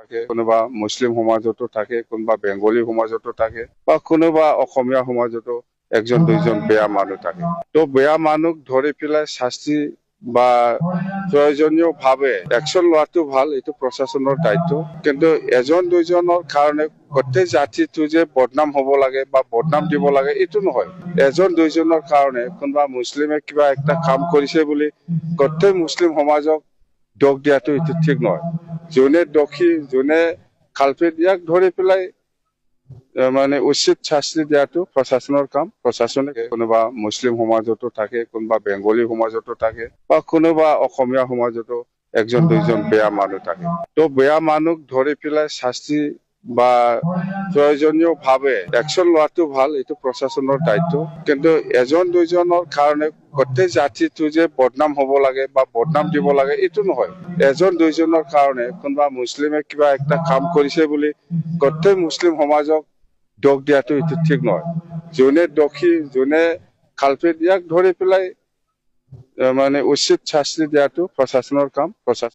থাকে, কোনোবা মুছলিম সমাজতো থাকে, কোনোবা বেংগলী সমাজতো থাকে, বা কোনোবা অসমীয়া সমাজতো একজন দুইজন বেয়া মানুহ থাকে। তো বেয়া মানুহ ধৰি পেলাই শাস্তি বা প্ৰয়োজনীয় ভাৱে একশন লোৱাটো ভাল, এইটো প্ৰশাসনৰ দায়িত্ব। কিন্তু এজন দুইজনৰ কাৰণে গোটেই জাতিটো যে বদনাম হব লাগে বা বদনাম দিব লাগে এইটো নহয়। এজন দুইজনৰ কাৰণে কোনোবা মুছলিমে কিবা একটা কাম কৰিছে বুলি গোটেই মুছলিম সমাজক দোষ দিয়াটো এইটো ঠিক নহয়। যোনে দোষী, যোনে কালপিত, ইয়াক ধৰি পেলাই মানে উচিত শাস্তি দিয়াটো প্ৰশাসনৰ কাম। প্ৰশাসনে কোনোবা মুছলিম সমাজতো থাকে, কোনোবা বেংগলী সমাজতো থাকে, বা কোনোবা অসমীয়া সমাজতো একজন দুইজন বেয়া মানুহ থাকে। তো বেয়া মানুহ ধৰি পেলাই শাস্তি বা প্ৰয়োজনীয় ভাৱে একশন লোৱাটো ভাল, এইটো প্ৰশাসনৰ দায়িত্ব। কিন্তু এজন দুইজনৰ কাৰণে গোটেই জাতিটো যে বদনাম হব লাগে বা বদনাম দিব লাগে এইটো নহয়। এজন দুইজনৰ কাৰণে কোনোবা মুছলিমে কিবা একটা কাম কৰিছে বুলি গোটেই মুছলিম সমাজক দোষ দিয়াটো এইটো ঠিক নহয়। যোনে দোষী, যোনে কালপিত, ইয়াক ধৰি পেলাই মানে উচিত শাস্তি দিয়াটো প্ৰশাসনৰ কাম।